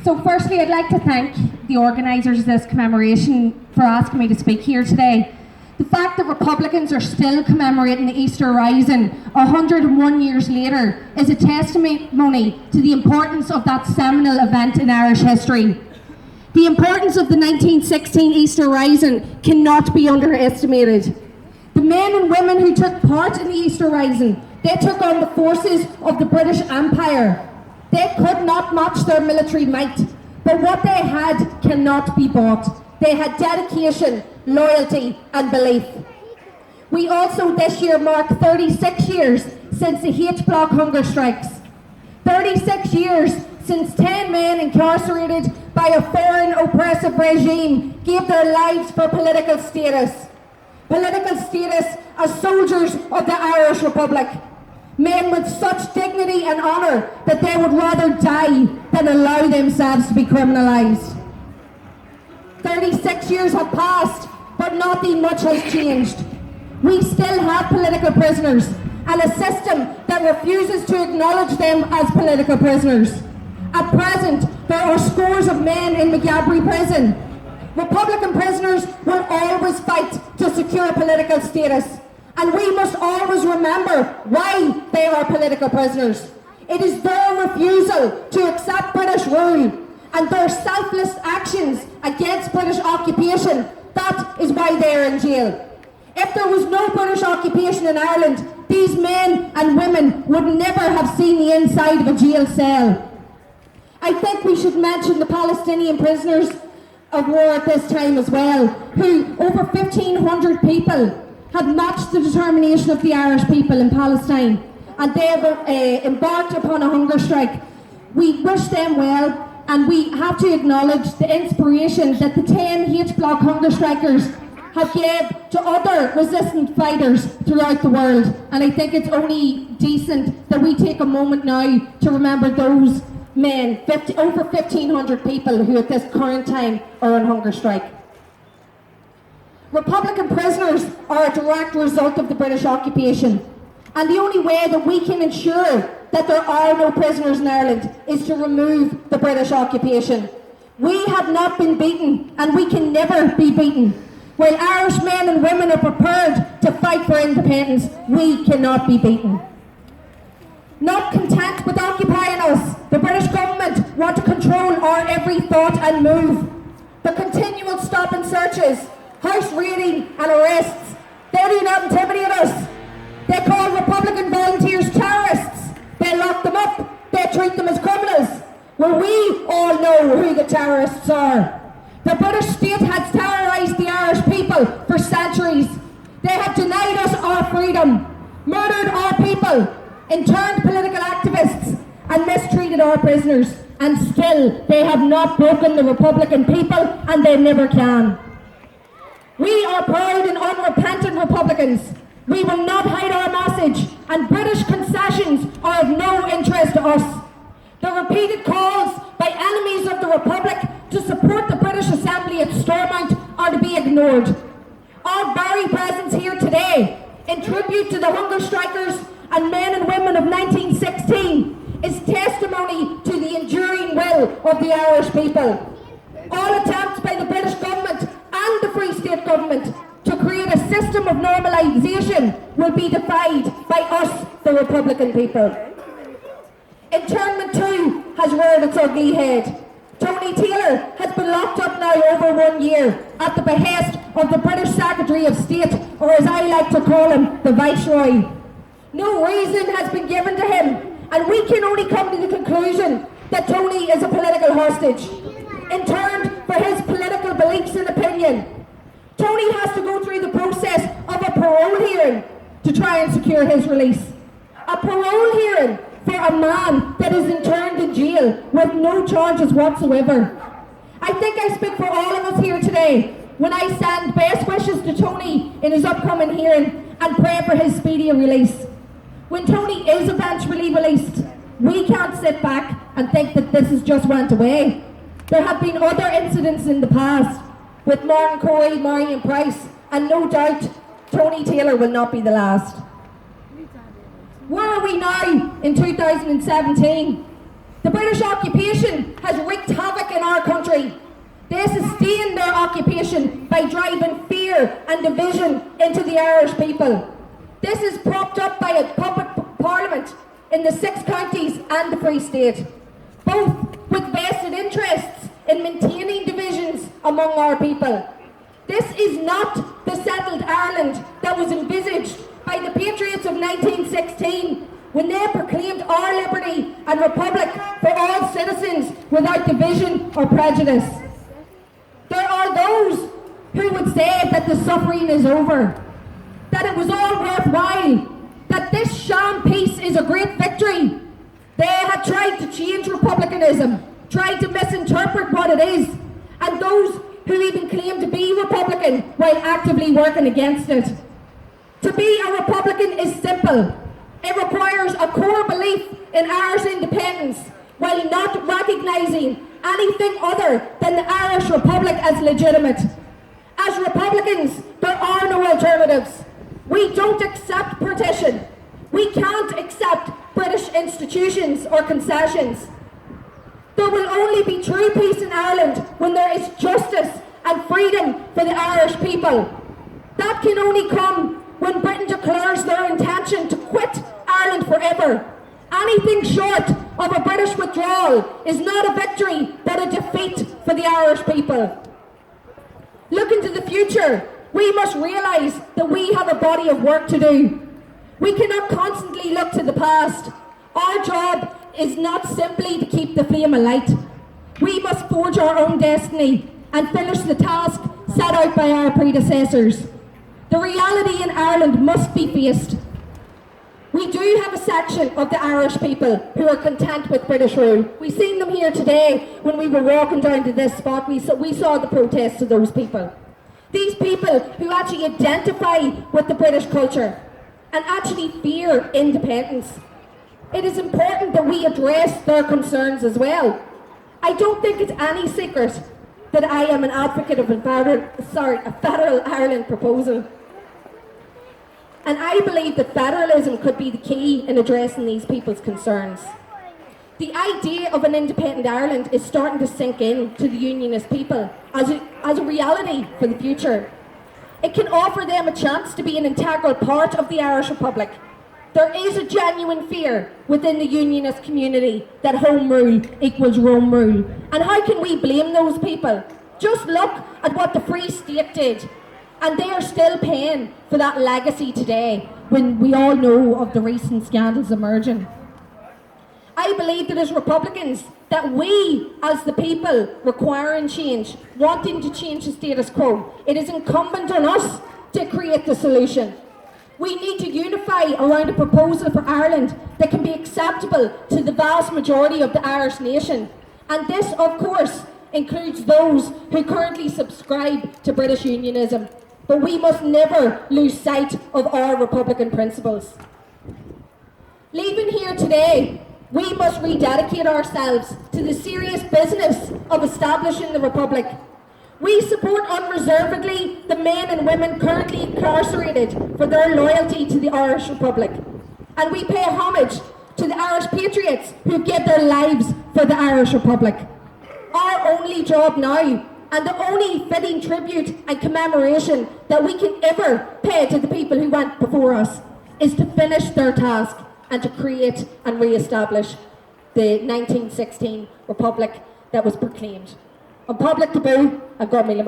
So firstly, I'd like to thank the organisers of this commemoration for asking me to speak here today. The fact that Republicans are still commemorating the Easter Rising 101 years later is a testimony to the importance of that seminal event in Irish history. The importance of the 1916 Easter Rising cannot be underestimated. The men and women who took part in the Easter Rising, they took on the forces of the British Empire. They could not match their military might, but what they had cannot be bought. They had dedication, loyalty and belief. We also this year mark 36 years since the H-Block hunger strikes. 36 years since 10 men incarcerated by a foreign oppressive regime gave their lives for political status. Political status as soldiers of the Irish Republic. Men with such dignity and honour that they would rather die than allow themselves to be criminalised. 36 years have passed, but nothing much has changed. We still have political prisoners and a system that refuses to acknowledge them as political prisoners. At present, there are scores of men in Maghaberry prison. Republican prisoners will always fight to secure political status, and we must always remember why they are political prisoners. It is their refusal to accept British rule and their selfless actions against British occupation, that is why they are in jail. If there was no British occupation in Ireland, these men and women would never have seen the inside of a jail cell. I think we should mention the Palestinian prisoners of war at this time as well, who, over 1,500 people, have matched the determination of the Irish people in Palestine, and they have embarked upon a hunger strike. We wish them well, and we have to acknowledge the inspiration that the 10 H-Block hunger strikers have gave to other resistant fighters throughout the world. And I think it's only decent that we take a moment now to remember those men, over 1,500 people who at this current time are on hunger strike. Republican prisoners are a direct result of the British occupation. And the only way that we can ensure that there are no prisoners in Ireland is to remove the British occupation. We have not been beaten, and we can never be beaten. While Irish men and women are prepared to fight for independence, we cannot be beaten. Not content with occupying us, the British government want to control our every thought and move. The continual stop and searches, house raiding and arrests, they do not intimidate us. They call Republican volunteers terrorists. They lock them up. They treat them as criminals. Well, we all know who the terrorists are. The British state has terrorised the Irish people for centuries. They have denied us our freedom, murdered our people, interned political activists, and mistreated our prisoners. And still, they have not broken the Republican people, and they never can. We are proud and unrepentant Republicans. We will not hide our message, and British concessions are of no interest to us. The repeated calls by enemies of the Republic to support the British Assembly at Stormont are to be ignored. Our very presence here today, in tribute to the hunger strikers and men and women of 1916, is testimony to the enduring will of the Irish people. All attempts by the British government and the Free State government to create a system of normalisation will be defied by us, the Republican people. Internment too has reared its ugly head. Tony Taylor has been locked up now over 1 year at the behest of the British Secretary of State, or as I like to call him, the Viceroy. No reason has been given to him, and we can only come to the conclusion that Tony is a political hostage, interned for his political beliefs and opinion. Tony has to go through the process of a parole hearing to try and secure his release. A parole hearing for a man that is interned in jail with no charges whatsoever. I think I speak for all of us here today when I send best wishes to Tony in his upcoming hearing and pray for his speedy release. When Tony is eventually released, we can't sit back and think that this has just went away. There have been other incidents in the past with Martin Corey, Marion Price, and no doubt Tony Taylor will not be the last. Where are we now in 2017? The British occupation has wreaked havoc country. They sustained their occupation by driving fear and division into the Irish people. This is propped up by a puppet parliament in the 6 counties and the Free State, both with vested interests in maintaining divisions among our people. This is not the settled Ireland that was envisaged by the patriots of 1916 when they proclaimed our liberty and republic for all citizens without division or prejudice. There are those who would say that the suffering is over, that it was all worthwhile, that this sham peace is a great victory. They had tried to change republicanism, tried to misinterpret what it is, and those who even claim to be Republican while actively working against it. To be a Republican is simple. It requires a core belief in Irish independence while not recognising anything other than the Irish Republic as legitimate. As Republicans, there are no alternatives. We don't accept partition. We can't accept British institutions or concessions. There will only be true peace in Ireland when there is justice and freedom for the Irish people. That can only come when Britain declares their intention to quit Ireland forever. Anything short of a British withdrawal is not a victory but a defeat for the Irish people. Looking to the future, we must realise that we have a body of work to do. We cannot constantly look to the past. Our job is not simply to keep the flame alight. We must forge our own destiny and finish the task set out by our predecessors. The reality in Ireland must be faced. We do have a section of the Irish people who are content with British rule. We've seen them here today when we were walking down to this spot. We saw the protests of those people. These people who actually identify with the British culture and actually fear independence. It is important that we address their concerns as well. I don't think it's any secret that I am an advocate of a federal Ireland proposal. And I believe that federalism could be the key in addressing these people's concerns. The idea of an independent Ireland is starting to sink in to the unionist people as a reality for the future. It can offer them a chance to be an integral part of the Irish Republic. There is a genuine fear within the unionist community that home rule equals Rome rule. And how can we blame those people? Just look at what the Free State did. And they are still paying for that legacy today when we all know of the recent scandals emerging. I believe that as Republicans, that we as the people requiring change, wanting to change the status quo, it is incumbent on us to create the solution. We need to unify around a proposal for Ireland that can be acceptable to the vast majority of the Irish nation. And this, of course, includes those who currently subscribe to British unionism. But we must never lose sight of our Republican principles. Leaving here today, we must rededicate ourselves to the serious business of establishing the Republic. We support unreservedly the men and women currently incarcerated for their loyalty to the Irish Republic. And we pay homage to the Irish patriots who gave their lives for the Irish Republic. Our only job now, and the only fitting tribute and commemoration that we can ever pay to the people who went before us, is to finish their task and to create and re-establish the 1916 Republic that was proclaimed. An public taboo and God mille